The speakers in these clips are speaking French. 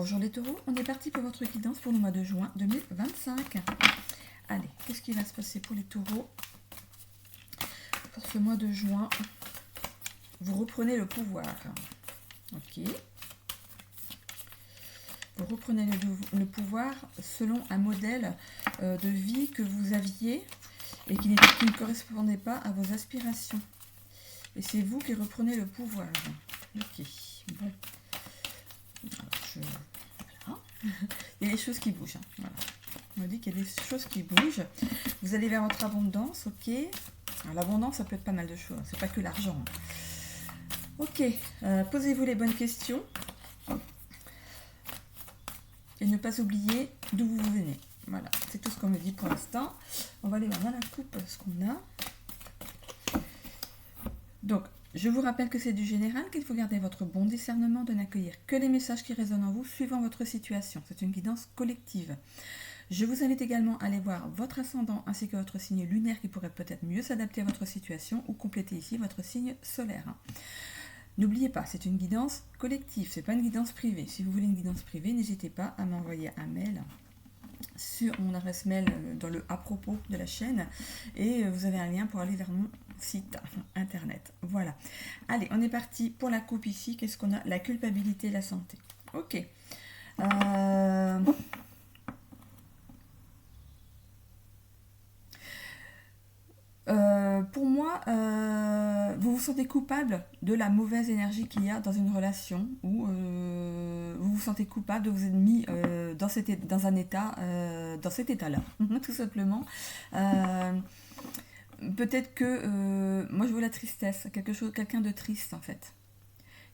Bonjour les taureaux, on est parti pour votre guidance pour le mois de juin 2025. Allez, qu'est-ce qui va se passer pour les taureaux pour ce mois de juin? Vous reprenez le pouvoir. Ok. Vous reprenez le pouvoir selon un modèle de vie que vous aviez et qui ne correspondait pas à vos aspirations. Et c'est vous qui reprenez le pouvoir. Ok. Bon. Voilà. Il y a des choses qui bougent. Voilà. On me dit qu'il y a des choses qui bougent. Vous allez vers votre abondance, ok. L'abondance, ça peut être pas mal de choses. C'est pas que l'argent. Ok. Posez-vous les bonnes questions. Et ne pas oublier d'où vous venez. Voilà. C'est tout ce qu'on me dit pour l'instant. On va aller voir dans la coupe ce qu'on a. Donc, je vous rappelle que c'est du général, qu'il faut garder votre bon discernement, de n'accueillir que les messages qui résonnent en vous suivant votre situation. C'est une guidance collective. Je vous invite également à aller voir votre ascendant ainsi que votre signe lunaire qui pourrait peut-être mieux s'adapter à votre situation ou compléter ici votre signe solaire. N'oubliez pas, c'est une guidance collective, c'est pas une guidance privée. Si vous voulez une guidance privée, n'hésitez pas à m'envoyer un mail sur mon adresse mail dans le à propos de la chaîne et vous avez un lien pour aller vers mon site internet. Voilà. Allez, on est parti pour la coupe ici. Qu'est-ce qu'on a? La culpabilité et la santé. Ok. Pour moi, vous vous sentez coupable de la mauvaise énergie qu'il y a dans une relation ou vous vous sentez coupable de vous être mis dans cet état-là, tout simplement. Peut-être que moi je vois la tristesse, quelqu'un de triste en fait.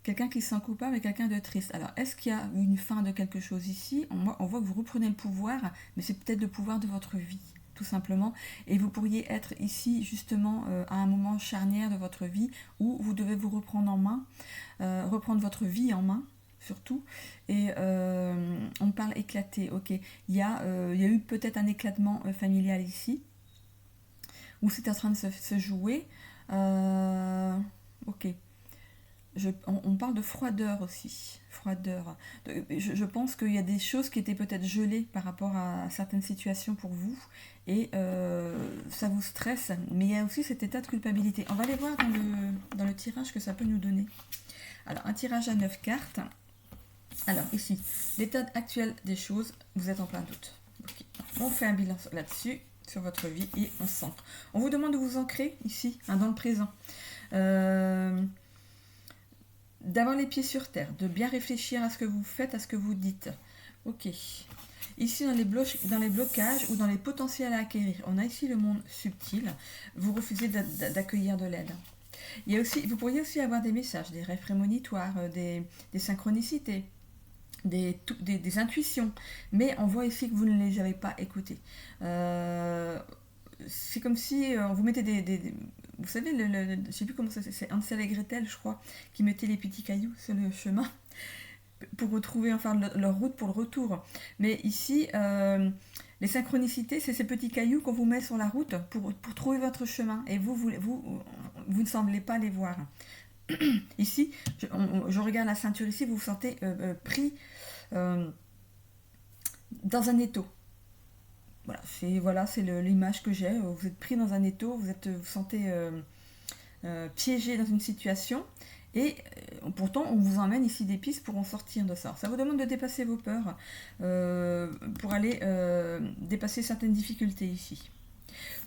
Quelqu'un qui se sent coupable et quelqu'un de triste. Alors, est-ce qu'il y a une fin de quelque chose ici? On voit que vous reprenez le pouvoir, mais c'est peut-être le pouvoir de votre vie, tout simplement. Et vous pourriez être ici, justement, à un moment charnière de votre vie où vous devez vous reprendre en main, reprendre votre vie en main, surtout. Et on parle éclaté, ok. Il y a eu peut-être un éclatement familial ici, où c'est en train de se jouer. Ok. On parle de froideur aussi. Froideur. Je pense qu'il y a des choses qui étaient peut-être gelées par rapport à certaines situations pour vous. Et ça vous stresse. Mais il y a aussi cet état de culpabilité. On va aller voir dans le tirage que ça peut nous donner. Alors, un tirage à 9 cartes. Alors, ici, l'état actuel des choses, vous êtes en plein doute. Okay. On fait un bilan là-dessus, sur votre vie, et on s'ancre. On vous demande de vous ancrer ici, dans le présent. D'avoir les pieds sur terre, de bien réfléchir à ce que vous faites, à ce que vous dites. Ok. Ici, dans les blocages ou dans les potentiels à acquérir, on a ici le monde subtil. Vous refusez d'accueillir de l'aide. Il y a aussi, vous pourriez aussi avoir des messages, des rêves prémonitoires, des synchronicités, des intuitions. Mais on voit ici que vous ne les avez pas écoutées. C'est comme si on vous mettait vous savez, je ne sais plus comment c'est Hansel et Gretel, je crois, qui mettaient les petits cailloux sur le chemin pour retrouver enfin leur route pour le retour. Mais ici, les synchronicités, c'est ces petits cailloux qu'on vous met sur la route pour trouver votre chemin. Et vous ne semblez pas les voir. Ici, je regarde la ceinture ici, vous vous sentez pris dans un étau. Voilà, c'est l'image que j'ai. Vous êtes pris dans un étau, vous sentez piégé dans une situation et pourtant on vous emmène ici des pistes pour en sortir de ça. Ça vous demande de dépasser vos peurs pour aller dépasser certaines difficultés ici.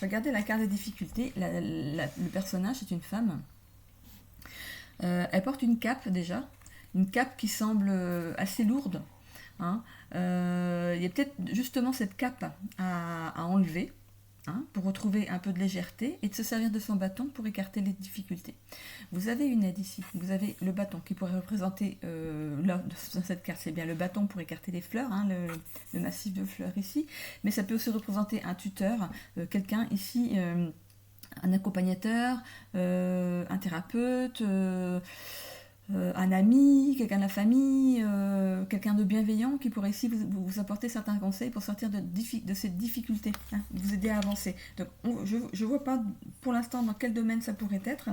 Regardez la carte des difficultés. Le personnage est une femme. Elle porte une cape déjà, une cape qui semble assez lourde. Hein. Il y a peut-être justement cette cape à enlever pour retrouver un peu de légèreté et de se servir de son bâton pour écarter les difficultés. Vous avez une aide ici, vous avez le bâton qui pourrait représenter, là, dans cette carte, c'est bien le bâton pour écarter les fleurs, le massif de fleurs ici, mais ça peut aussi représenter un tuteur, quelqu'un ici, un accompagnateur, un thérapeute, un ami, quelqu'un de la famille, quelqu'un de bienveillant qui pourrait ici vous apporter certains conseils pour sortir de cette difficulté, vous aider à avancer. Donc je ne vois pas pour l'instant dans quel domaine ça pourrait être.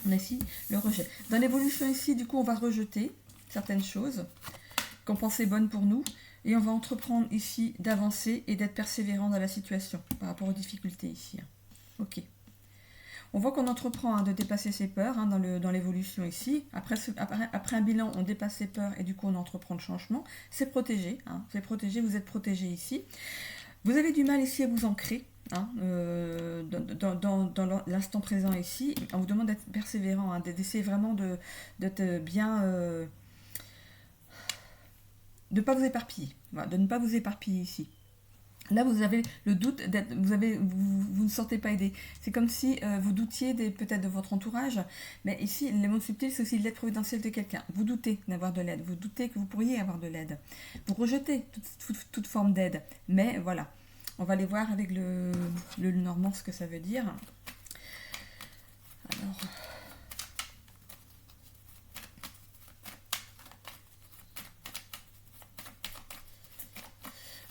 On a ici le rejet. Dans l'évolution ici, du coup, on va rejeter certaines choses. qu'on pensait bonne pour nous. Et on va entreprendre ici d'avancer et d'être persévérant dans la situation par rapport aux difficultés ici. Ok. On voit qu'on entreprend de dépasser ses peurs dans l'évolution ici. Après un bilan, on dépasse ses peurs et du coup on entreprend le changement. C'est protégé, c'est protégé, vous êtes protégé ici. Vous avez du mal ici à vous ancrer dans l'instant présent ici. On vous demande d'être persévérant, d'essayer vraiment d'être bien... de ne pas vous éparpiller, voilà, de ne pas vous éparpiller ici. Là, vous avez le doute, vous ne sortez pas aidé. C'est comme si vous doutiez peut-être de votre entourage, mais ici, les mondes subtils, c'est aussi l'aide providentielle de quelqu'un. Vous doutez d'avoir de l'aide, vous doutez que vous pourriez avoir de l'aide. Vous rejetez toute forme d'aide, mais voilà. On va aller voir avec le normand ce que ça veut dire. Alors...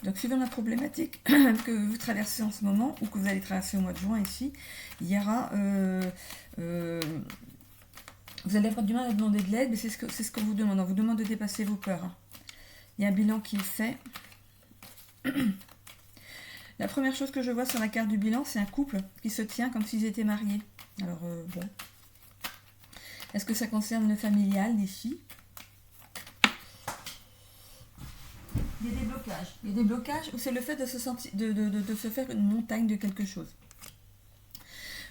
Donc, suivant la problématique que vous traversez en ce moment, ou que vous allez traverser au mois de juin ici, il y aura... vous allez avoir du mal à demander de l'aide, mais c'est ce qu'on vous demande. On vous demande de dépasser vos peurs. Il y a un bilan qui est fait. La première chose que je vois sur la carte du bilan, c'est un couple qui se tient comme s'ils étaient mariés. Alors, bon. Est-ce que ça concerne le familial ici ? Il y a des blocages. Il y a des blocages ou c'est le fait de se sentir, de se faire une montagne de quelque chose.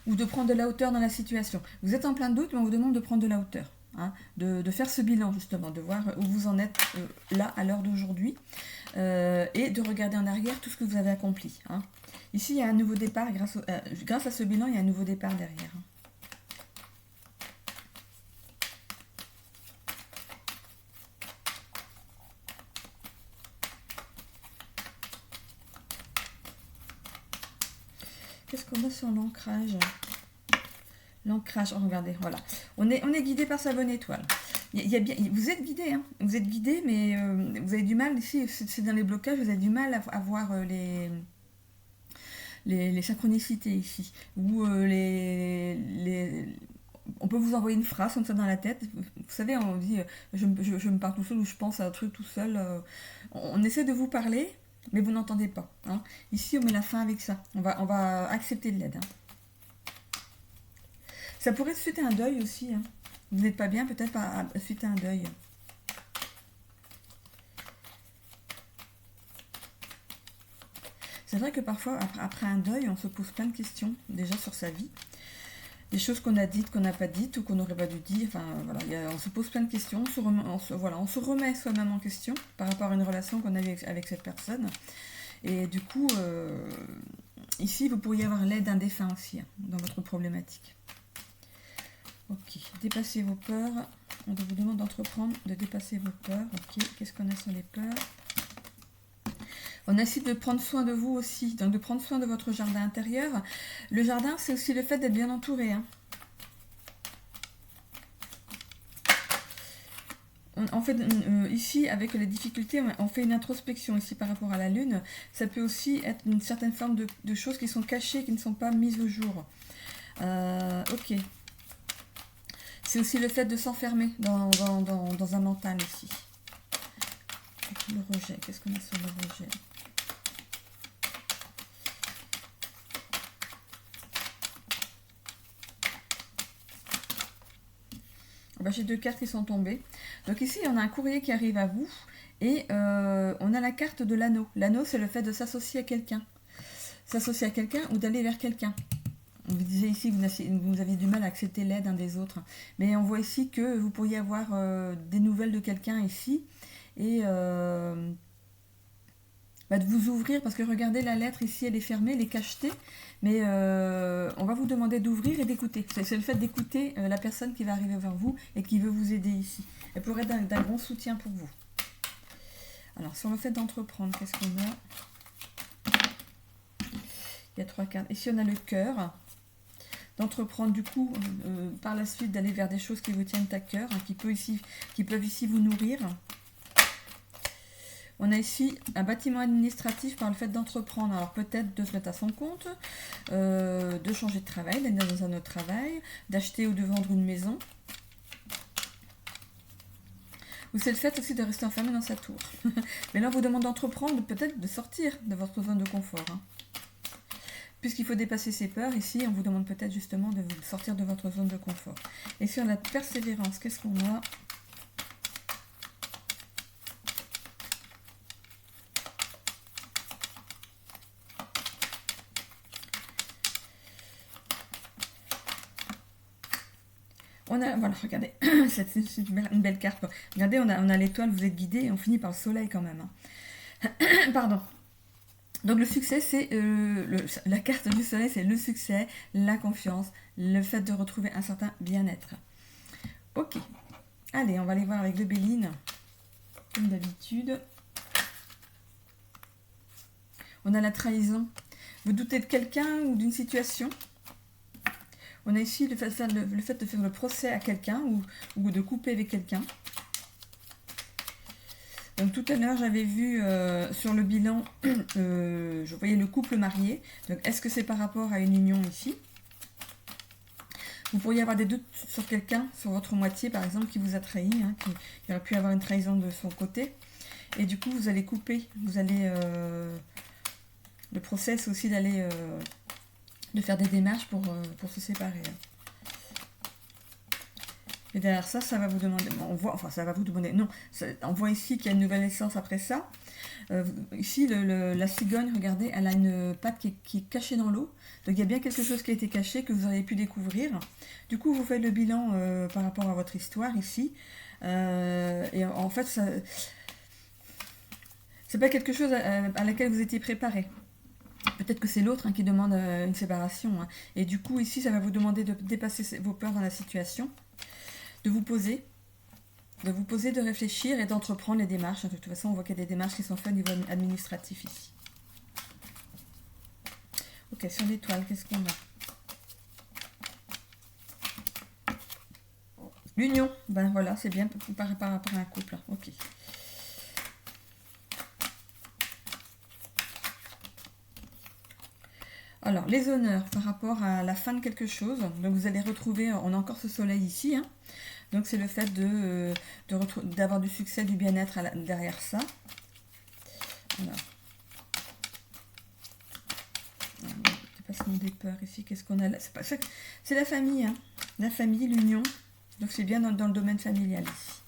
Ou de prendre de la hauteur dans la situation. Vous êtes en plein doute, mais on vous demande de prendre de la hauteur. De faire ce bilan justement, de voir où vous en êtes là à l'heure d'aujourd'hui. Et de regarder en arrière tout ce que vous avez accompli. Ici, il y a un nouveau départ. Grâce à ce bilan, il y a un nouveau départ derrière. Qu'est-ce qu'on a sur l'ancrage? L'ancrage, regardez, voilà. On est guidé par sa bonne étoile. Vous êtes guidé, vous êtes guidé, mais vous avez du mal, ici, c'est dans les blocages, vous avez du mal à voir les synchronicités ici. Ou on peut vous envoyer une phrase comme ça dans la tête. Vous savez, on dit, je me parle tout seul ou je pense à un truc tout seul. On essaie de vous parler, mais vous n'entendez pas. Ici, on met la fin avec ça. On va accepter de l'aide. Ça pourrait suite à un deuil aussi. Vous n'êtes pas bien, peut-être suite à un deuil. C'est vrai que parfois, après un deuil, on se pose plein de questions, déjà sur sa vie. Des choses qu'on a dites, qu'on n'a pas dites, ou qu'on n'aurait pas dû dire. Enfin, voilà, on se pose plein de questions. On se remet soi-même en question par rapport à une relation qu'on a eue avec cette personne. Et du coup, ici, vous pourriez avoir l'aide d'un défunt aussi, dans votre problématique. Ok, dépassez vos peurs. On vous demande d'entreprendre, de dépasser vos peurs. Ok, qu'est-ce qu'on a sur les peurs? On a essayé de prendre soin de vous aussi, donc de prendre soin de votre jardin intérieur. Le jardin, c'est aussi le fait d'être bien entouré. En fait, ici, avec les difficultés, on fait une introspection ici par rapport à la Lune. Ça peut aussi être une certaine forme de choses qui sont cachées, qui ne sont pas mises au jour. Ok. C'est aussi le fait de s'enfermer dans un mental ici. Le rejet, qu'est-ce qu'on a sur le rejet? J'ai deux cartes qui sont tombées. Donc ici, on a un courrier qui arrive à vous. Et on a la carte de l'anneau. L'anneau, c'est le fait de s'associer à quelqu'un. S'associer à quelqu'un ou d'aller vers quelqu'un. On vous disait ici que vous avez du mal à accepter l'aide des autres. Mais on voit ici que vous pourriez avoir des nouvelles de quelqu'un ici. Et de vous ouvrir. Parce que regardez, la lettre ici, elle est fermée, elle est cachetée. Mais on va vous demander d'ouvrir et d'écouter. C'est le fait d'écouter la personne qui va arriver vers vous et qui veut vous aider ici. Elle pourrait être d'un grand soutien pour vous. Alors, sur le fait d'entreprendre, qu'est-ce qu'on a? Il y a trois cartes. Ici, on a le cœur. D'entreprendre, du coup, par la suite, d'aller vers des choses qui vous tiennent à cœur, qui peuvent ici vous nourrir. On a ici un bâtiment administratif par le fait d'entreprendre. Alors peut-être de se mettre à son compte, de changer de travail, d'aller dans un autre travail, d'acheter ou de vendre une maison. ou c'est le fait aussi de rester enfermé dans sa tour. Mais là, on vous demande d'entreprendre, peut-être de sortir de votre zone de confort. Hein. Puisqu'il faut dépasser ses peurs, ici, on vous demande peut-être justement de sortir de votre zone de confort. Et sur la persévérance, qu'est-ce qu'on a? On a, voilà, regardez, c'est une belle carte. Quoi. Regardez, on a l'étoile, vous êtes guidé, et on finit par le soleil quand même. Hein. Pardon. Donc le succès, c'est la carte du soleil, c'est le succès, la confiance, le fait de retrouver un certain bien-être. Ok. Allez, on va aller voir avec le Béline, comme d'habitude. On a la trahison. Vous doutez de quelqu'un ou d'une situation. On a ici le fait de faire le procès à quelqu'un ou de couper avec quelqu'un. Donc tout à l'heure, j'avais vu sur le bilan, je voyais le couple marié. Donc est-ce que c'est par rapport à une union ici? Vous pourriez avoir des doutes sur quelqu'un, sur votre moitié par exemple, qui vous a trahi, hein, qui aurait pu avoir une trahison de son côté. Et du coup, vous allez couper, vous allez... le process aussi d'aller... de faire des démarches pour se séparer. Et derrière ça, ça va vous demander, on voit, enfin ça va vous demander, non, on voit ici qu'il y a une nouvelle naissance après ça. Ici, la cigogne, regardez, elle a une patte qui est cachée dans l'eau. Donc il y a bien quelque chose qui a été caché, que vous avez pu découvrir. Du coup, vous faites le bilan par rapport à votre histoire ici. Et en fait, c'est pas quelque chose à laquelle vous étiez préparé. Peut-être que c'est l'autre qui demande une séparation. Hein. Et du coup, ici, ça va vous demander de dépasser vos peurs dans la situation. De vous poser, de réfléchir et d'entreprendre les démarches. De toute façon, on voit qu'il y a des démarches qui sont faites au niveau administratif ici. Ok, sur l'étoile, qu'est-ce qu'on a? L'union, ben voilà, c'est bien par rapport à un couple. Ok. Alors, les honneurs par rapport à la fin de quelque chose. Donc, vous allez retrouver, on a encore ce soleil ici, hein. Donc c'est le fait d'avoir du succès, du bien-être derrière ça. Voilà. Dépassement des peurs ici, qu'est-ce qu'on a là? C'est la famille, hein. La famille, l'union. Donc c'est bien dans le domaine familial ici.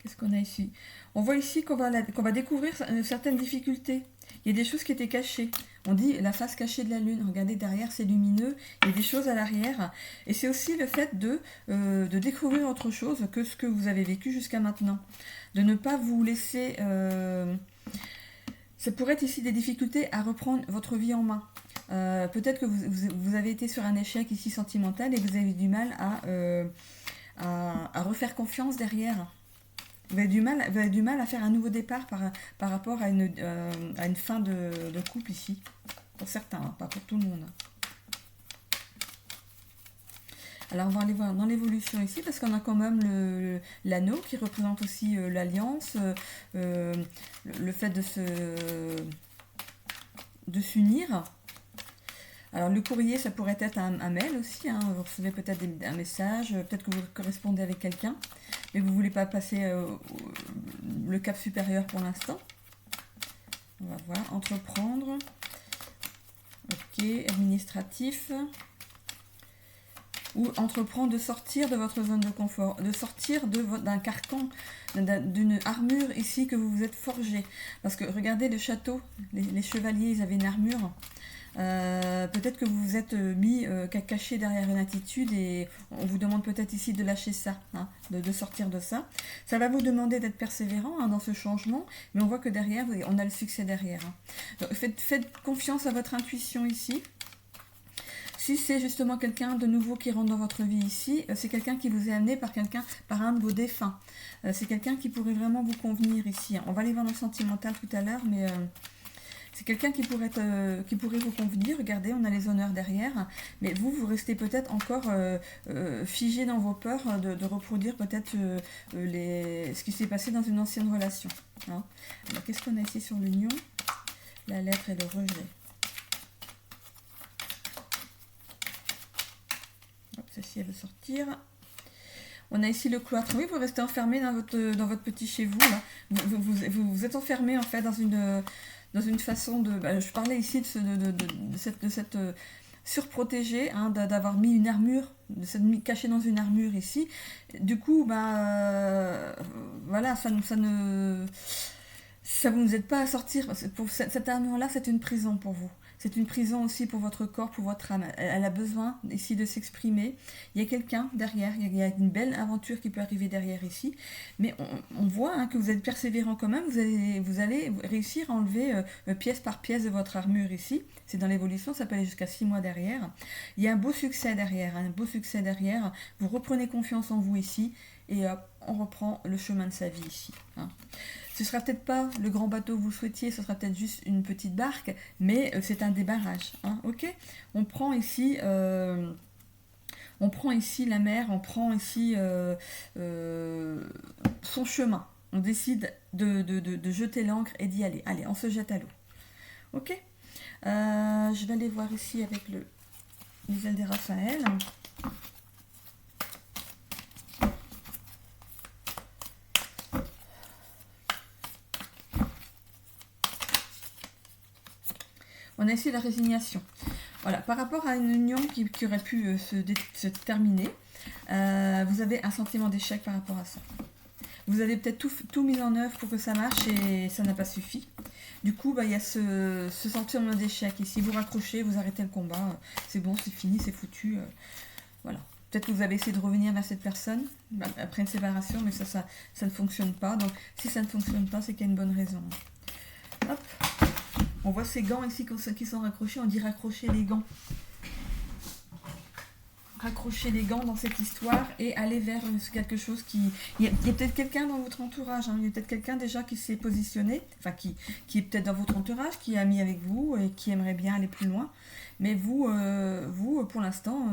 Qu'est-ce qu'on a ici? On voit ici qu'on va découvrir certaines difficultés. Il y a des choses qui étaient cachées. On dit la face cachée de la lune. Regardez, derrière, c'est lumineux. Il y a des choses à l'arrière. Et c'est aussi le fait de découvrir autre chose que ce que vous avez vécu jusqu'à maintenant. De ne pas vous laisser... ça pourrait être ici des difficultés à reprendre votre vie en main. Peut-être que vous avez été sur un échec ici sentimental et vous avez du mal à refaire confiance derrière. Vous avez du mal à faire un nouveau départ par rapport à une fin de couple ici. Pour certains, hein, pas pour tout le monde. Alors on va aller voir dans l'évolution ici, parce qu'on a quand même l'anneau qui représente aussi l'alliance, le fait de s'unir. Alors le courrier, ça pourrait être un mail aussi, hein. Vous recevez peut-être un message, peut-être que vous correspondez avec quelqu'un, mais vous ne voulez pas passer le cap supérieur pour l'instant. On va voir, entreprendre. Ok, administratif. Ou entreprendre de sortir de votre zone de confort, de sortir d'un carcan, d'une armure ici que vous vous êtes forgé. Parce que regardez le château, les chevaliers, ils avaient une armure. Peut-être que vous vous êtes mis caché derrière une attitude et on vous demande peut-être ici de lâcher ça, hein, de sortir de ça. Ça va vous demander d'être persévérant, hein, dans ce changement, mais on voit que derrière, on a le succès derrière. Hein. Donc, faites confiance à votre intuition ici. Si c'est justement quelqu'un de nouveau qui rentre dans votre vie ici, c'est quelqu'un qui vous est amené par un de vos défunts. C'est quelqu'un qui pourrait vraiment vous convenir ici. On va aller voir dans le sentimental tout à l'heure, mais c'est quelqu'un qui pourrait vous convenir. Regardez, on a les honneurs derrière, mais vous restez peut-être encore figé dans vos peurs de reproduire peut-être ce qui s'est passé dans une ancienne relation. Hein. Alors, qu'est-ce qu'on a ici sur l'union? La lettre et le rejet. Celle-ci, elle veut sortir. On a ici le cloître. Oui, vous restez enfermé dans votre petit chez vous, là. Vous êtes enfermé, en fait, dans une façon de... Bah, je parlais ici de cette surprotégée, hein, d'avoir mis une armure, de s'être caché dans une armure ici. Du coup, bah, voilà, ça vous aide pas à sortir. Pour cette armure-là, c'est une prison pour vous. C'est une prison aussi pour votre corps, pour votre âme. Elle a besoin ici de s'exprimer. Il y a quelqu'un derrière, il y a une belle aventure qui peut arriver derrière ici. Mais on voit, hein, que vous êtes persévérant quand même. Vous allez réussir à enlever pièce par pièce de votre armure ici. C'est dans l'évolution, ça peut aller jusqu'à 6 mois derrière. Il y a un beau succès derrière, un beau succès derrière. Vous reprenez confiance en vous ici. Et hop, on reprend le chemin de sa vie ici, hein. Ce sera peut-être pas le grand bateau que vous souhaitiez, ce sera peut-être juste une petite barque, mais c'est un débarrage, hein, ok. On prend ici la mer, on prend ici son chemin. On décide de jeter l'ancre et d'y aller. Allez, on se jette à l'eau. Ok. Je vais aller voir ici avec les ailes des Raphaël. On a ici la résignation. Voilà, par rapport à une union qui aurait pu se terminer, vous avez un sentiment d'échec par rapport à ça. Vous avez peut-être tout mis en œuvre pour que ça marche et ça n'a pas suffi. Du coup, bah, il y a ce sentiment d'échec. Et si vous raccrochez, vous arrêtez le combat, c'est bon, c'est fini, c'est foutu. Voilà. Peut-être que vous avez essayé de revenir vers cette personne après une séparation, mais ça ne fonctionne pas. Donc, si ça ne fonctionne pas, c'est qu'il y a une bonne raison. Hop. On voit ces gants ici qui sont raccrochés, on dit raccrocher les gants. Raccrocher les gants dans cette histoire et aller vers quelque chose qui... Il y a peut-être quelqu'un dans votre entourage, hein. Il y a peut-être quelqu'un déjà qui s'est positionné, enfin qui est peut-être dans votre entourage, qui est ami avec vous et qui aimerait bien aller plus loin. Mais vous pour l'instant,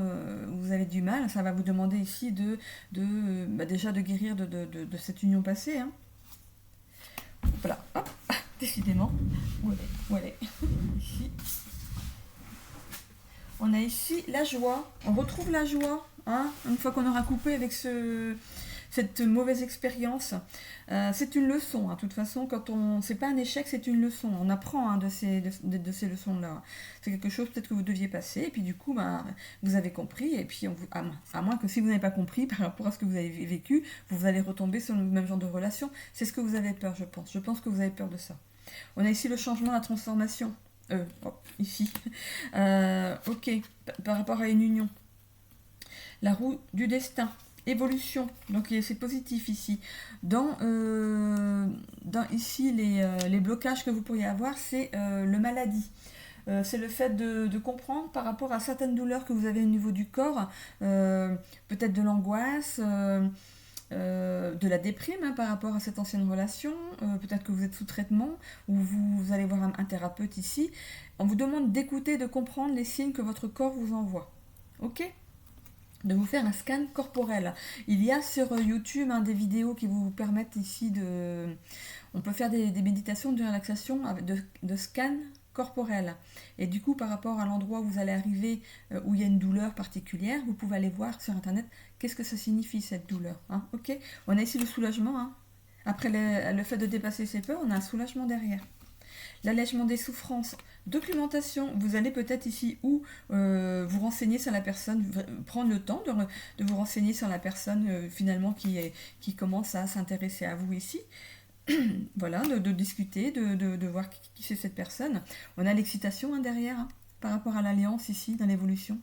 vous avez du mal. Ça va vous demander ici déjà de guérir de cette union passée, hein. Voilà, hop, décidément. Où elle est Ici. On a ici la joie. On retrouve la joie, hein, une fois qu'on aura coupé avec cette mauvaise expérience. C'est une leçon, hein. De toute façon, c'est pas un échec, c'est une leçon. On apprend, hein, de ces leçons-là. C'est quelque chose peut-être que vous deviez passer, et puis du coup, bah, vous avez compris, et puis à moins que si vous n'avez pas compris par rapport à ce que vous avez vécu, vous allez retomber sur le même genre de relation. C'est ce que vous avez peur, je pense. Je pense que vous avez peur de ça. On a ici le changement, la transformation. Ici. Ok, par rapport à une union. La roue du destin. Évolution, donc c'est positif ici. Dans ici, les blocages que vous pourriez avoir, c'est le maladie. C'est le fait de comprendre par rapport à certaines douleurs que vous avez au niveau du corps, peut-être de l'angoisse, de la déprime, hein, par rapport à cette ancienne relation, peut-être que vous êtes sous traitement, ou vous allez voir un thérapeute ici. On vous demande d'écouter, de comprendre les signes que votre corps vous envoie. Ok ? De vous faire un scan corporel. Il y a sur YouTube, hein, des vidéos qui vous permettent ici de... On peut faire des méditations de relaxation de scan corporel. Et du coup, par rapport à l'endroit où vous allez arriver, où il y a une douleur particulière, vous pouvez aller voir sur Internet qu'est-ce que ça signifie, cette douleur. Hein, ok ? On a ici le soulagement. Hein. Après le fait de dépasser ses peurs, on a un soulagement derrière. L'allègement des souffrances, documentation, vous allez peut-être ici vous renseigner sur la personne, prendre le temps de vous renseigner sur la personne finalement qui commence à s'intéresser à vous ici. Voilà, de discuter, de voir qui c'est cette personne. On a l'excitation, hein, derrière, hein, par rapport à l'alliance ici, dans l'évolution.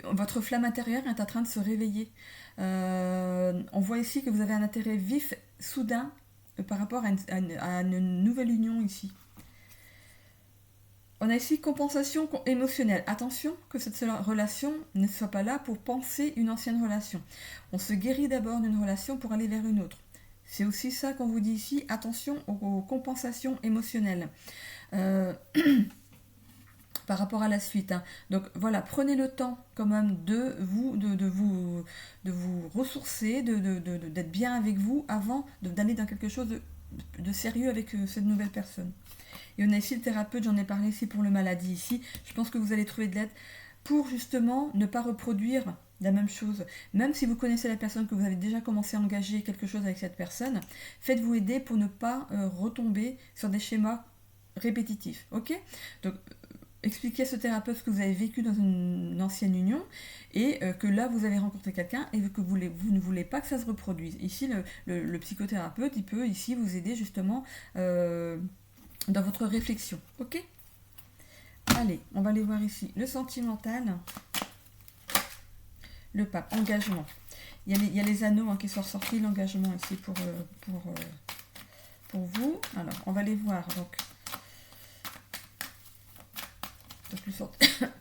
Votre flamme intérieure est en train de se réveiller. On voit ici que vous avez un intérêt vif, soudain, par rapport à une nouvelle union ici. On a ici compensation émotionnelle. Attention que cette relation ne soit pas là pour penser une ancienne relation. On se guérit d'abord d'une relation pour aller vers une autre. C'est aussi ça qu'on vous dit ici. Attention aux compensations émotionnelles. Par rapport à la suite, hein. Donc voilà, prenez le temps quand même de vous ressourcer, d'être bien avec vous avant d'aller dans quelque chose de sérieux avec cette nouvelle personne. Et on a ici le thérapeute, j'en ai parlé ici pour le maladie ici. Je pense que vous allez trouver de l'aide pour justement ne pas reproduire la même chose. Même si vous connaissez la personne, que vous avez déjà commencé à engager quelque chose avec cette personne, faites-vous aider pour ne pas retomber sur des schémas répétitifs. Ok? Donc, expliquez à ce thérapeute ce que vous avez vécu dans une ancienne union et que là vous avez rencontré quelqu'un et que vous ne voulez pas que ça se reproduise. Ici, le psychothérapeute, il peut ici vous aider justement dans votre réflexion. Ok? Allez, on va aller voir ici le sentimental, le pape, engagement. Il y a les anneaux qui sont ressortis, l'engagement ici pour vous. Alors, on va les voir. Donc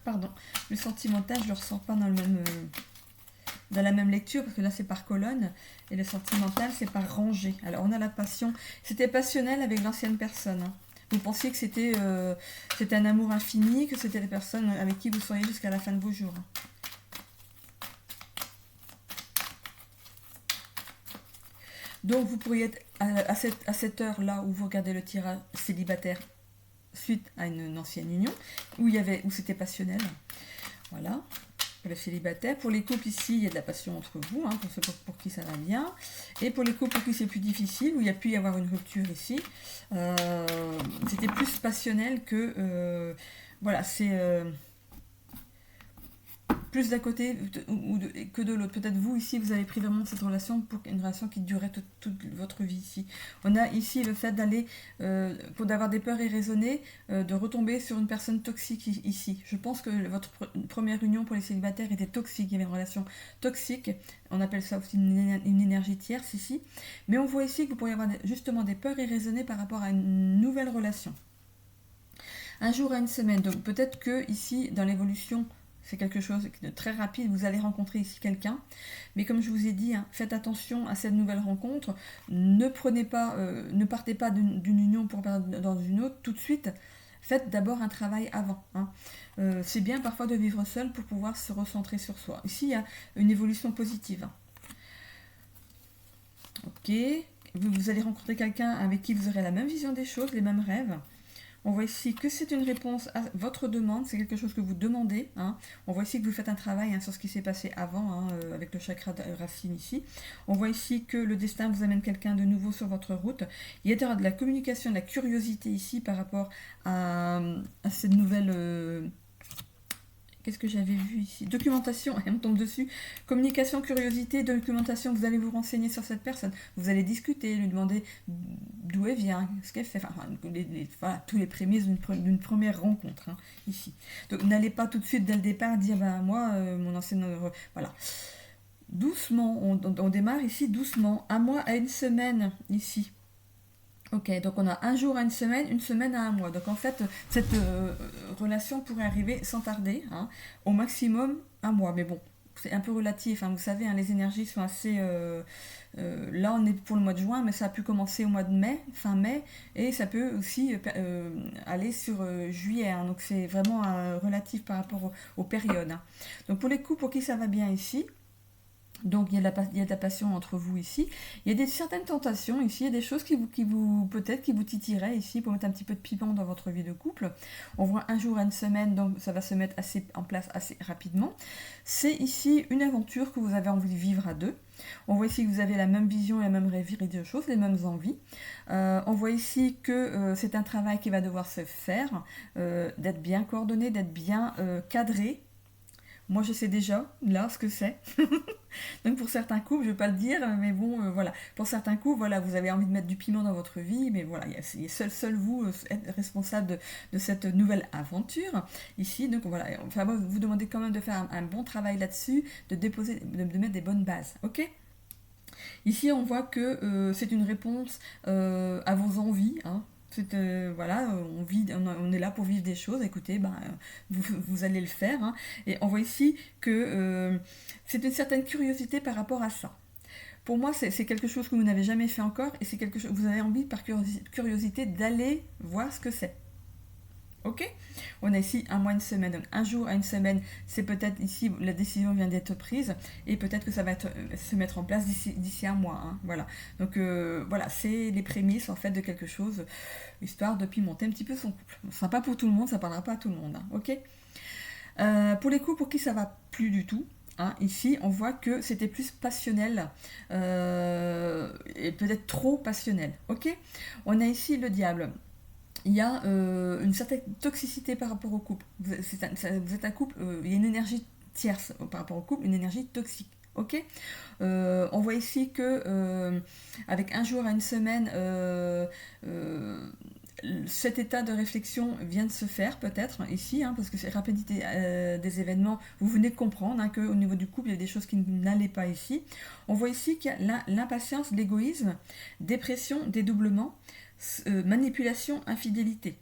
pardon, le sentimental, je ne le ressens pas dans la même lecture, parce que là c'est par colonne, et le sentimental c'est par rangée. Alors on a la passion, c'était passionnel avec l'ancienne personne. Hein. Vous pensiez que c'était un amour infini, que c'était la personne avec qui vous seriez jusqu'à la fin de vos jours. Donc vous pourriez être à cette heure-là où vous regardez le tirage célibataire suite à une ancienne union, où c'était passionnel. Voilà, pour les célibataires. Pour les couples ici, il y a de la passion entre vous, pour ceux pour qui ça va bien. Et pour les couples pour qui c'est plus difficile, où il y a pu y avoir une rupture ici, c'était plus passionnel que... voilà, c'est... plus d'un côté que de l'autre. Peut-être vous, ici, vous avez pris vraiment cette relation pour une relation qui durait toute votre vie ici. On a ici le fait d'aller, pour d'avoir des peurs irraisonnées, de retomber sur une personne toxique ici. Je pense que votre première union pour les célibataires était toxique. Il y avait une relation toxique. On appelle ça aussi une énergie tierce ici. Mais on voit ici que vous pourriez avoir justement des peurs irraisonnées par rapport à une nouvelle relation. Un jour à une semaine. Donc peut-être que ici, dans l'évolution, c'est quelque chose de très rapide, vous allez rencontrer ici quelqu'un. Mais comme je vous ai dit, faites attention à cette nouvelle rencontre. Ne partez pas d'une union pour partir dans une autre tout de suite. Faites d'abord un travail avant. C'est bien parfois de vivre seul pour pouvoir se recentrer sur soi. Ici, il y a une évolution positive. Ok, vous allez rencontrer quelqu'un avec qui vous aurez la même vision des choses, les mêmes rêves. On voit ici que c'est une réponse à votre demande, c'est quelque chose que vous demandez. On voit ici que vous faites un travail sur ce qui s'est passé avant, avec le chakra racine ici. On voit ici que le destin vous amène quelqu'un de nouveau sur votre route. Il y a de la communication, de la curiosité ici par rapport à cette nouvelle... Qu'est-ce que j'avais vu ici? Documentation, on tombe dessus. Communication, curiosité, documentation, vous allez vous renseigner sur cette personne. Vous allez discuter, lui demander d'où elle vient, ce qu'elle fait. Voilà, tous les prémices d'une première rencontre, ici. Donc n'allez pas tout de suite, dès le départ, dire, moi, mon ancienne... voilà. Doucement, on démarre ici doucement. Un mois à une semaine, ici. Ok, donc on a un jour à une semaine à un mois. Donc en fait, cette relation pourrait arriver sans tarder, au maximum un mois. Mais bon, c'est un peu relatif, vous savez, les énergies sont assez... là, on est pour le mois de juin, mais ça a pu commencer au mois de mai, fin mai, et ça peut aussi aller sur juillet. Donc c'est vraiment relatif par rapport aux périodes. Donc pour les couples pour qui ça va bien ici, donc il y a de la passion entre vous ici. Il y a certaines tentations ici, il y a des choses qui vous peut-être qui vous titilleraient ici pour mettre un petit peu de piment dans votre vie de couple. On voit un jour à une semaine, donc ça va se mettre en place assez rapidement. C'est ici une aventure que vous avez envie de vivre à deux. On voit ici que vous avez la même vision et la même rêverie de choses, les mêmes envies. On voit ici que c'est un travail qui va devoir se faire, d'être bien coordonné, d'être bien cadré. Moi, je sais déjà, là, ce que c'est. Donc, pour certains couples, je ne vais pas le dire, mais bon, voilà. Pour certains couples, voilà, vous avez envie de mettre du piment dans votre vie, mais voilà, il y a seul vous êtes responsable de cette nouvelle aventure. Ici, donc voilà, enfin, vous demandez quand même de faire un bon travail là-dessus, de mettre des bonnes bases, ok ? Ici, on voit que c'est une réponse à vos envies, voilà, on est là pour vivre des choses, écoutez, vous allez le faire. Et on voit ici que c'est une certaine curiosité par rapport à ça. Pour moi, c'est quelque chose que vous n'avez jamais fait encore, et c'est quelque chose vous avez envie par curiosité d'aller voir ce que c'est. Ok, on a ici un mois, une semaine, donc un jour à une semaine, c'est peut-être ici, la décision vient d'être prise, et peut-être que ça va se mettre en place d'ici un mois, voilà. Donc voilà, c'est les prémices en fait de quelque chose, histoire de pimenter un petit peu son couple. Ce sera pas pour tout le monde, ça parlera pas à tout le monde, ok. Pour les couples pour qui ça va plus du tout, Hein, ici, on voit que c'était plus passionnel et peut-être trop passionnel. Ok. On a ici le diable. Il y a une certaine toxicité par rapport au couple. Vous êtes un couple, il y a une énergie tierce par rapport au couple, une énergie toxique. Ok. On voit ici que avec un jour à une semaine, cet état de réflexion vient de se faire peut-être ici, hein, parce que c'est rapidité des événements, vous venez de comprendre hein, qu'au niveau du couple, il y a des choses qui n'allaient pas ici. On voit ici qu'il y a l'impatience, l'égoïsme, dépression, dédoublement, manipulation, infidélité.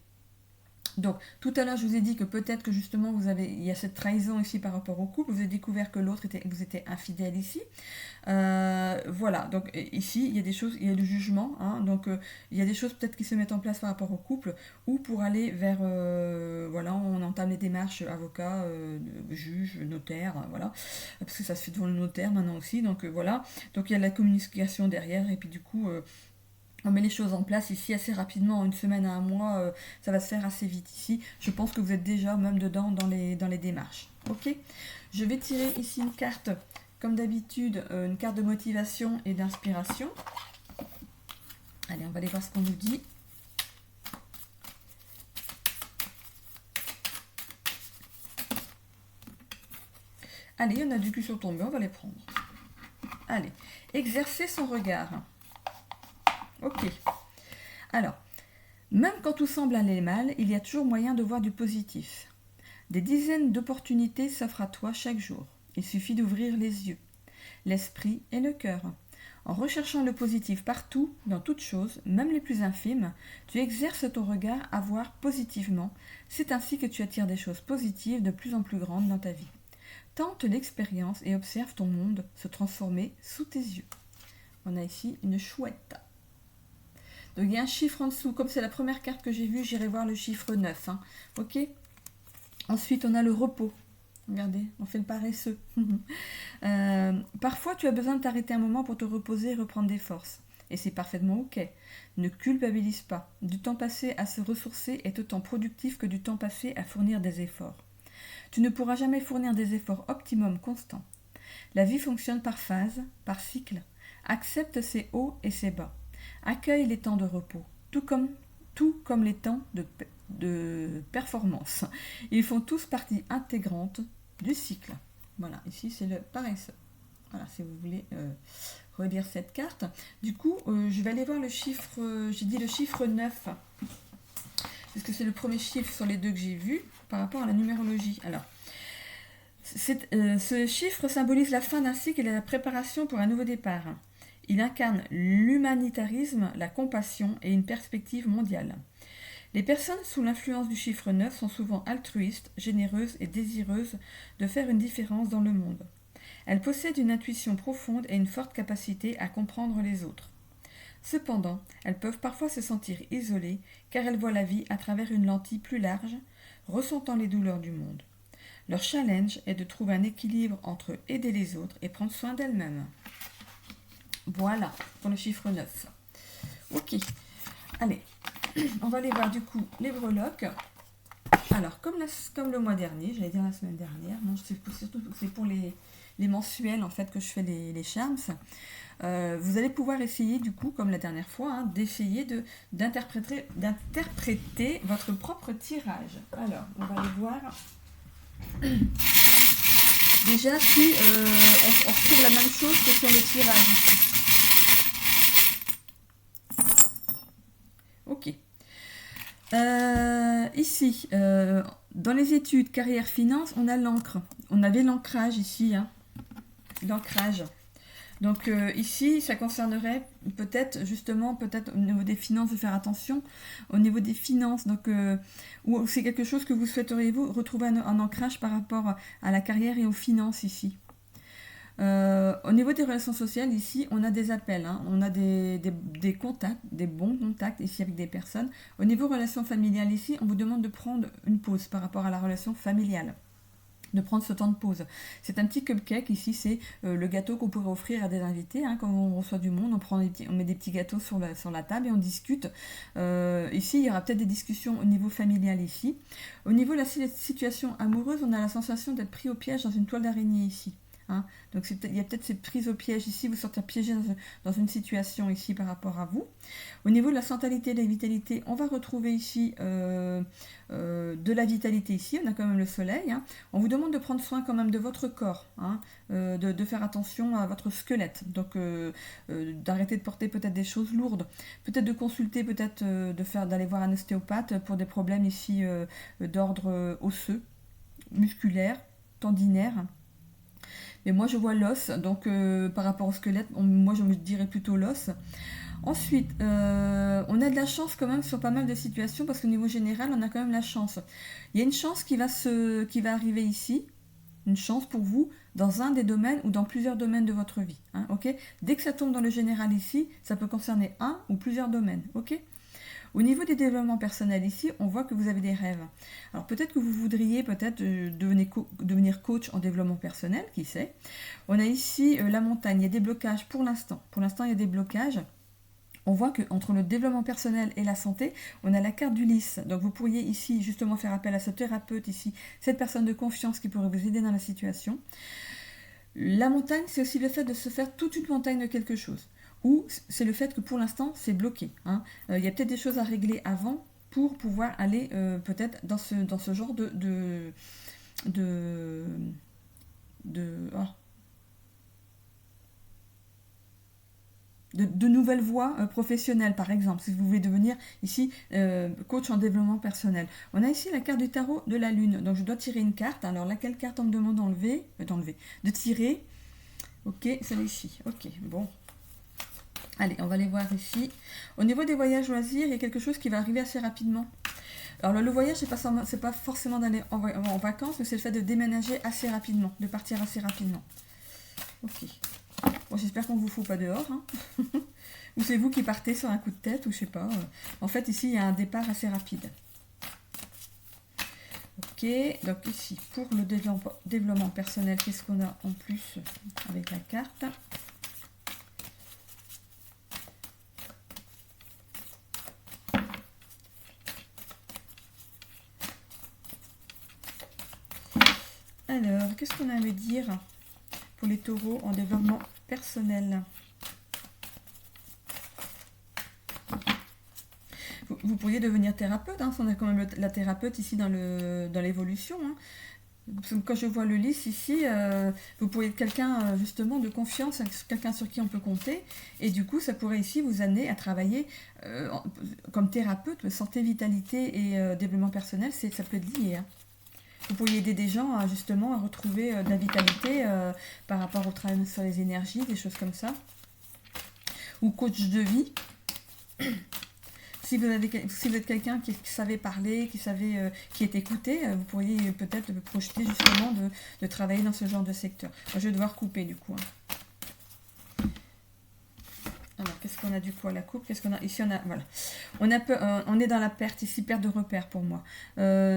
Donc, tout à l'heure, je vous ai dit que peut-être que justement, il y a cette trahison ici par rapport au couple. Vous avez découvert que l'autre vous était infidèle ici. Voilà. Donc ici, il y a des choses, il y a le jugement. Hein, donc, il y a des choses peut-être qui se mettent en place par rapport au couple ou pour aller vers, voilà, on entame les démarches avocat, juge, notaire, voilà, parce que ça se fait devant le notaire maintenant aussi. Donc voilà. Donc il y a la communication derrière et puis du coup. On met les choses en place ici assez rapidement, une semaine à un mois, ça va se faire assez vite ici. Je pense que vous êtes déjà même dedans dans les démarches. Ok. Je vais tirer ici une carte, comme d'habitude, une carte de motivation et d'inspiration. Allez, on va aller voir ce qu'on nous dit. Allez, on a du cul sur tombé, on va les prendre. Allez, exercer son regard. Ok. Alors, même quand tout semble aller mal, il y a toujours moyen de voir du positif. Des dizaines d'opportunités s'offrent à toi chaque jour. Il suffit d'ouvrir les yeux, l'esprit et le cœur. En recherchant le positif partout, dans toutes choses, même les plus infimes, tu exerces ton regard à voir positivement. C'est ainsi que tu attires des choses positives de plus en plus grandes dans ta vie. Tente l'expérience et observe ton monde se transformer sous tes yeux. On a ici une chouette. Donc il y a un chiffre en dessous. Comme c'est la première carte que j'ai vue, j'irai voir le chiffre 9. Hein. Ok. Ensuite, on a le repos. Regardez, on fait le paresseux. Parfois, tu as besoin de t'arrêter un moment pour te reposer et reprendre des forces. Et c'est parfaitement ok. Ne culpabilise pas. Du temps passé à se ressourcer est autant productif que du temps passé à fournir des efforts. Tu ne pourras jamais fournir des efforts optimum constants. La vie fonctionne par phase, par cycle. Accepte ses hauts et ses bas. Accueille les temps de repos, tout comme les temps de performance. Ils font tous partie intégrante du cycle. Voilà, ici c'est le paresseux. Voilà, si vous voulez relire cette carte. Du coup, je vais aller voir le chiffre, j'ai dit le chiffre 9, parce que c'est le premier chiffre sur les deux que j'ai vus par rapport à la numérologie. Alors, ce chiffre symbolise la fin d'un cycle et la préparation pour un nouveau départ. Il incarne l'humanitarisme, la compassion et une perspective mondiale. Les personnes sous l'influence du chiffre 9 sont souvent altruistes, généreuses et désireuses de faire une différence dans le monde. Elles possèdent une intuition profonde et une forte capacité à comprendre les autres. Cependant, elles peuvent parfois se sentir isolées car elles voient la vie à travers une lentille plus large, ressentant les douleurs du monde. Leur challenge est de trouver un équilibre entre aider les autres et prendre soin d'elles-mêmes. Voilà, pour le chiffre 9. Ok, allez, on va aller voir du coup les breloques. Alors, comme le mois dernier, j'allais dire la semaine dernière, non, c'est pour les mensuels en fait que je fais les charms. Vous allez pouvoir essayer du coup, comme la dernière fois, hein, d'essayer d'interpréter votre propre tirage. Alors, on va aller voir. Déjà, si on retrouve la même chose que sur le tirage ici. Ok. Ici, dans les études carrière finance, on a l'encre. On avait l'ancrage ici, hein. L'ancrage. Donc ici, ça concernerait peut-être au niveau des finances de faire attention. Au niveau des finances, donc ou c'est quelque chose que vous souhaiteriez vous retrouver un ancrage par rapport à la carrière et aux finances ici. Au niveau des relations sociales, ici, on a des appels, hein, on a des contacts, des bons contacts ici avec des personnes. Au niveau relations familiales, ici, on vous demande de prendre une pause par rapport à la relation familiale, de prendre ce temps de pause. C'est un petit cupcake, ici, c'est le gâteau qu'on pourrait offrir à des invités. Hein, quand on reçoit du monde, on met des petits gâteaux sur la table et on discute. Ici, il y aura peut-être des discussions au niveau familial ici. Au niveau de la situation amoureuse, on a la sensation d'être pris au piège dans une toile d'araignée ici. hein. Donc il y a peut-être cette prise au piège ici, vous sortez piégé dans une situation ici par rapport à vous. Au niveau de la santé, de la vitalité, on va retrouver ici de la vitalité ici, on a quand même le soleil, hein. On vous demande de prendre soin quand même de votre corps, hein, de faire attention à votre squelette, donc d'arrêter de porter peut-être des choses lourdes, peut-être de consulter, peut-être d'aller voir un ostéopathe pour des problèmes ici d'ordre osseux, musculaire, tendinaire. Mais moi je vois l'os, donc par rapport au squelette, moi je me dirais plutôt l'os. Ensuite, on a de la chance quand même sur pas mal de situations parce qu'au niveau général, on a quand même la chance. Il y a une chance qui va arriver ici, une chance pour vous dans un des domaines ou dans plusieurs domaines de votre vie. Hein, ok. Dès que ça tombe dans le général ici, ça peut concerner un ou plusieurs domaines. Ok. Au niveau des développements personnels ici, on voit que vous avez des rêves. Alors peut-être que vous voudriez devenir coach en développement personnel, qui sait. On a ici la montagne, il y a des blocages pour l'instant. Pour l'instant, il y a des blocages. On voit qu'entre le développement personnel et la santé, on a la carte d'Ulysse. Donc vous pourriez ici justement faire appel à ce thérapeute ici, cette personne de confiance qui pourrait vous aider dans la situation. La montagne, c'est aussi le fait de se faire toute une montagne de quelque chose. Ou c'est le fait que pour l'instant, c'est bloqué. Hein. Il y a peut-être des choses à régler avant pour pouvoir aller peut-être dans ce genre de nouvelles voies professionnelles, par exemple, si vous voulez devenir ici coach en développement personnel. On a ici la carte du tarot de la lune, donc je dois tirer une carte. Alors laquelle carte on me demande de tirer? Ok, celle-ci. Ok, bon. Allez, on va les voir ici. Au niveau des voyages loisirs, il y a quelque chose qui va arriver assez rapidement. Alors le voyage, c'est pas forcément d'aller en vacances, mais c'est le fait de déménager assez rapidement, de partir assez rapidement. Ok. Bon, j'espère qu'on ne vous fout pas dehors. Hein. Ou c'est vous qui partez sur un coup de tête, ou je sais pas. En fait, ici, il y a un départ assez rapide. Ok, donc ici, pour le développement personnel, qu'est-ce qu'on a en plus avec la carte? Alors, qu'est-ce qu'on a à me dire pour les taureaux en développement personnel? Vous pourriez devenir thérapeute, hein, on a quand même la thérapeute ici dans l'évolution. Hein. Quand je vois le lys ici, vous pourriez être quelqu'un justement de confiance, quelqu'un sur qui on peut compter, et du coup ça pourrait ici vous amener à travailler comme thérapeute, santé, vitalité et développement personnel, ça peut être lié. Hein. Vous pourriez aider des gens justement à retrouver de la vitalité par rapport au travail sur les énergies, des choses comme ça. Ou coach de vie. Si vous êtes quelqu'un qui savait parler, qui est écouté, vous pourriez peut-être vous projeter justement de travailler dans ce genre de secteur. Moi, je vais devoir couper du coup. Hein. Alors, qu'est-ce qu'on a du coup à la coupe? Qu'est-ce qu'on a ici? Voilà. On est dans la perte ici, perte de repère pour moi.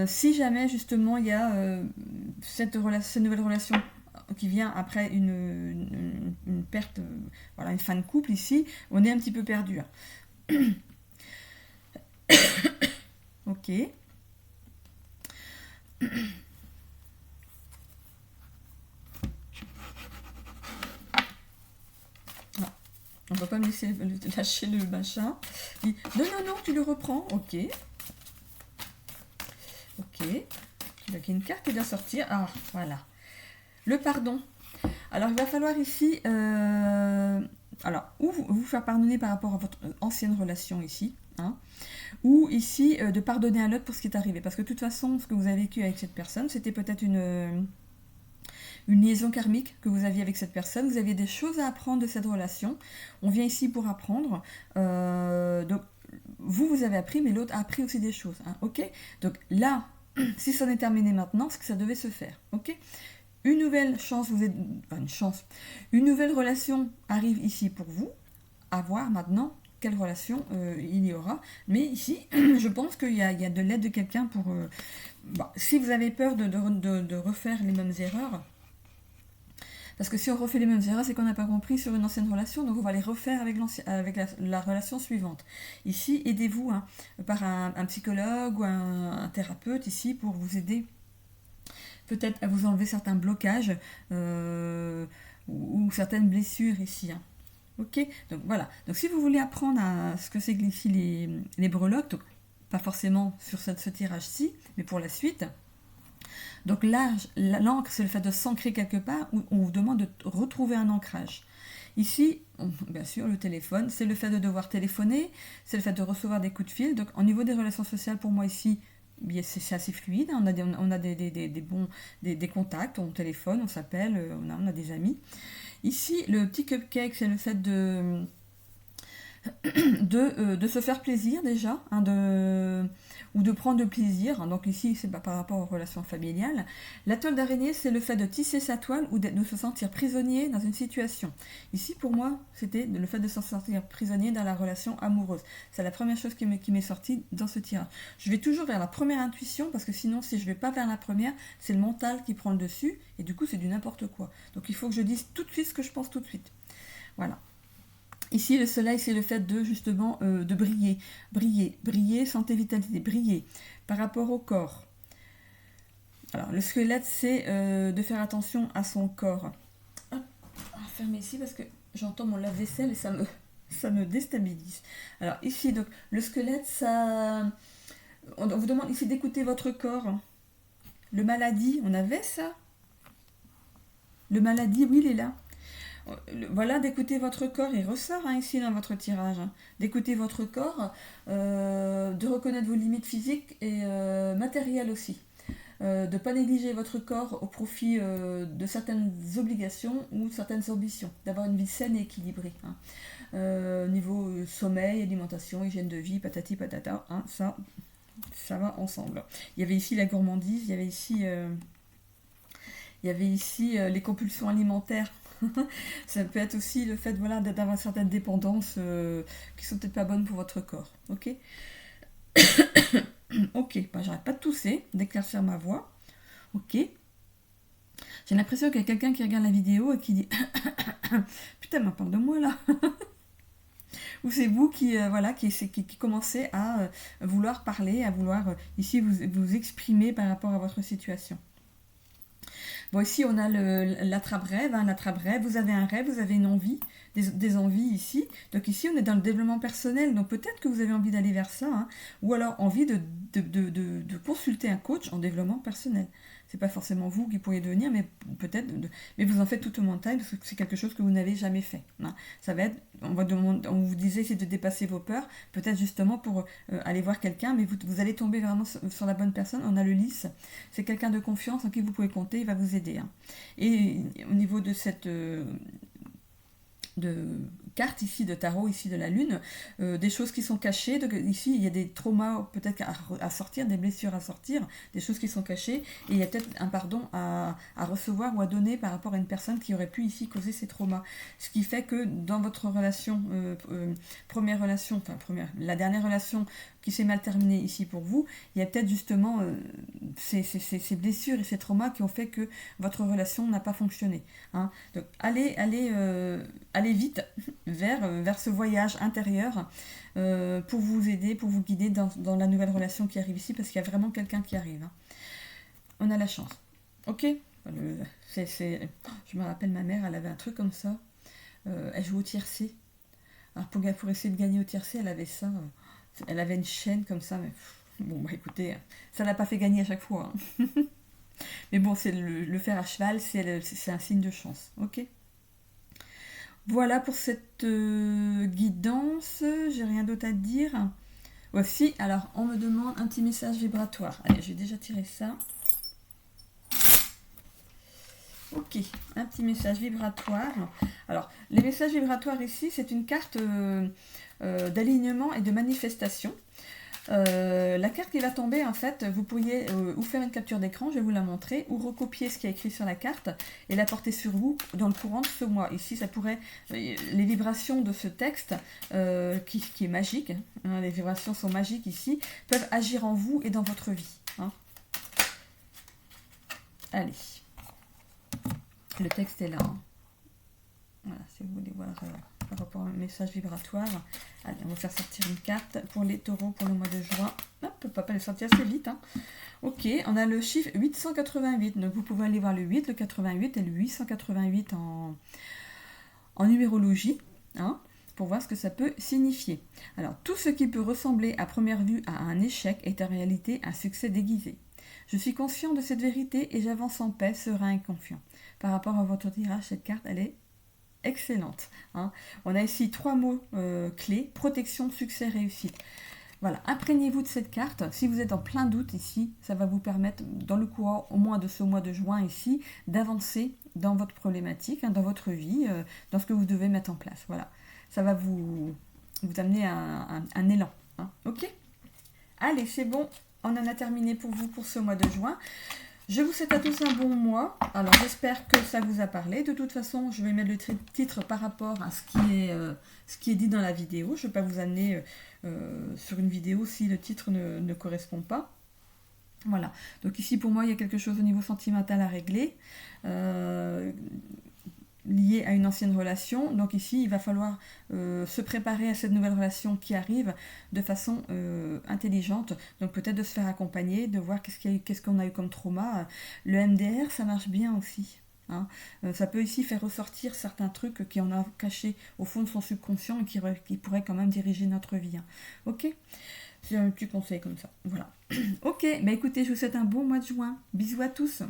Si jamais justement il y a cette nouvelle relation qui vient après une perte, voilà, une fin de couple ici, on est un petit peu perdu. Hein. Ok. On ne va pas me laisser lâcher le machin. Il dit, non, tu le reprends. Ok. Ok. Donc, il y a une carte qui vient sortir. Ah, voilà. Le pardon. Alors, il va falloir ici... ou vous faire pardonner par rapport à votre ancienne relation ici. Hein, ou ici, de pardonner à l'autre pour ce qui est arrivé. Parce que de toute façon, ce que vous avez vécu avec cette personne, c'était peut-être une liaison karmique que vous aviez avec cette personne. Vous aviez des choses à apprendre de cette relation. On vient ici pour apprendre. Donc, vous avez appris, mais l'autre a appris aussi des choses. Hein, ok. Donc là, si ça en est terminé maintenant, c'est que ça devait se faire. Ok. Une nouvelle chance, une nouvelle relation arrive ici pour vous. À voir maintenant quelle relation il y aura. Mais ici, je pense qu'il y a de l'aide de quelqu'un pour... si vous avez peur de refaire les mêmes erreurs, parce que si on refait les mêmes erreurs, c'est qu'on n'a pas compris sur une ancienne relation, donc on va les refaire avec la relation suivante. Ici, aidez-vous par un psychologue ou un thérapeute ici pour vous aider peut-être à vous enlever certains blocages ou certaines blessures ici. Hein. Ok, donc voilà. Donc si vous voulez apprendre à ce que c'est que ici les breloques, donc pas forcément sur ce tirage-ci, mais pour la suite. Donc l'ancre, c'est le fait de s'ancrer quelque part où on vous demande de retrouver un ancrage. Ici, bien sûr, le téléphone, c'est le fait de devoir téléphoner, c'est le fait de recevoir des coups de fil. Donc au niveau des relations sociales, pour moi ici, c'est assez fluide. On a des contacts, on téléphone, on s'appelle, on a des amis. Ici, le petit cupcake, c'est le fait de se faire plaisir déjà, hein, ou de prendre du plaisir. Hein, donc ici, c'est par rapport aux relations familiales. La toile d'araignée, c'est le fait de tisser sa toile ou de se sentir prisonnier dans une situation. Ici, pour moi, c'était le fait de se sentir prisonnier dans la relation amoureuse. C'est la première chose qui m'est sortie dans ce tirage. Je vais toujours vers la première intuition, parce que sinon, si je ne vais pas vers la première, c'est le mental qui prend le dessus, et du coup, c'est du n'importe quoi. Donc il faut que je dise tout de suite ce que je pense tout de suite. Voilà. Ici, le soleil, c'est le fait de, justement, de briller. Briller, santé, vitalité, briller. Par rapport au corps. Alors, le squelette, c'est de faire attention à son corps. Hop, on va fermer ici parce que j'entends mon lave-vaisselle et ça me déstabilise. Alors, ici, donc, le squelette, ça... On vous demande ici d'écouter votre corps. Le maladie, on avait ça? Le maladie, oui, il est là. Voilà, d'écouter votre corps, il ressort hein, ici dans votre tirage, hein. D'écouter votre corps, de reconnaître vos limites physiques et matérielles aussi. De ne pas négliger votre corps au profit de certaines obligations ou certaines ambitions, d'avoir une vie saine et équilibrée. Hein. Niveau sommeil, alimentation, hygiène de vie, patati patata, hein, ça va ensemble. Il y avait ici la gourmandise, il y avait ici les compulsions alimentaires. Ça peut être aussi le fait voilà, d'avoir certaines dépendances qui sont peut-être pas bonnes pour votre corps. Ok. Ok, j'arrête pas de tousser, d'éclaircir ma voix. Ok. J'ai l'impression qu'il y a quelqu'un qui regarde la vidéo et qui dit putain, mais parle de moi là. Ou c'est vous qui commencez à vouloir parler, à vouloir ici vous exprimer par rapport à votre situation. Bon, ici, on a l'attrape-rêve. Hein, l'attrape-rêve, vous avez un rêve, vous avez une envie, des envies ici. Donc ici, on est dans le développement personnel. Donc peut-être que vous avez envie d'aller vers ça. Hein, ou alors envie de consulter un coach en développement personnel. C'est pas forcément vous qui pourriez devenir, mais peut-être. Mais vous en faites tout au montagne parce que c'est quelque chose que vous n'avez jamais fait. Hein. Ça va être, on vous disait, c'est de dépasser vos peurs. Peut-être justement pour aller voir quelqu'un, mais vous allez tomber vraiment sur la bonne personne. On a le lys. C'est quelqu'un de confiance en qui vous pouvez compter. Il va vous aider. Hein. Et au niveau de cette carte ici de tarot, ici de la lune, des choses qui sont cachées. Donc, ici, il y a des traumas peut-être à sortir, des blessures à sortir, des choses qui sont cachées. Et il y a peut-être un pardon à recevoir ou à donner par rapport à une personne qui aurait pu ici causer ces traumas. Ce qui fait que dans votre relation, la dernière relation qui s'est mal terminée ici pour vous, il y a peut-être justement ces blessures et ces traumas qui ont fait que votre relation n'a pas fonctionné. Hein. Donc allez vite vers ce voyage intérieur pour vous aider, pour vous guider dans la nouvelle relation qui arrive ici, parce qu'il y a vraiment quelqu'un qui arrive. Hein. On a la chance. Ok. Je me rappelle, ma mère, elle avait un truc comme ça. Elle jouait au tiercé. Alors pour essayer de gagner au tiercé, elle avait ça. Elle avait une chaîne comme ça, mais bon, écoutez, ça l'a pas fait gagner à chaque fois. Hein. Mais bon, c'est le fer à cheval, c'est un signe de chance. Ok. Voilà pour cette guidance. J'ai rien d'autre à dire. Voici, alors on me demande un petit message vibratoire. Allez, j'ai déjà tiré ça. Ok, un petit message vibratoire. Alors, les messages vibratoires ici, c'est une carte d'alignement et de manifestation. La carte qui va tomber, en fait, vous pourriez ou faire une capture d'écran, je vais vous la montrer, ou recopier ce qui est écrit sur la carte et la porter sur vous dans le courant de ce mois. Ici, ça pourrait, les vibrations de ce texte, qui est magique, hein, les vibrations sont magiques ici, peuvent agir en vous et dans votre vie. Hein. Allez. Le texte est là. Hein. Voilà, si vous voulez voir par rapport à un message vibratoire. Allez, on va faire sortir une carte pour les taureaux pour le mois de juin. Hop, on peut pas les sortir assez vite. Hein. Ok, on a le chiffre 888. Donc vous pouvez aller voir le 8, le 88 et le 888 en numérologie. Hein, pour voir ce que ça peut signifier. Alors, tout ce qui peut ressembler à première vue à un échec est en réalité un succès déguisé. Je suis conscient de cette vérité et j'avance en paix, serein et confiant. Par rapport à votre tirage, cette carte, elle est excellente. Hein. On a ici 3 mots clés, protection, succès, réussite. Voilà, imprégnez-vous de cette carte. Si vous êtes en plein doute ici, ça va vous permettre, dans le courant au moins de ce mois de juin ici, d'avancer dans votre problématique, hein, dans votre vie, dans ce que vous devez mettre en place. Voilà, ça va vous amener un élan. Hein. Ok ? Allez, c'est bon, on en a terminé pour vous pour ce mois de juin. Je vous souhaite à tous un bon mois. Alors, j'espère que ça vous a parlé. De toute façon, je vais mettre le titre par rapport à ce qui est dit dans la vidéo. Je ne vais pas vous amener sur une vidéo si le titre ne correspond pas. Voilà. Donc ici, pour moi, il y a quelque chose au niveau sentimental à régler. Lié à une ancienne relation. Donc ici, il va falloir se préparer à cette nouvelle relation qui arrive de façon intelligente. Donc peut-être de se faire accompagner, de voir qu'est-ce qu'on a eu comme trauma. Le MDR, ça marche bien aussi. Hein. Ça peut ici faire ressortir certains trucs qui on a cachés au fond de son subconscient et qui pourraient quand même diriger notre vie. Hein. Ok ? C'est un petit conseil comme ça. Voilà. Ok, bah écoutez, je vous souhaite un bon mois de juin. Bisous à tous.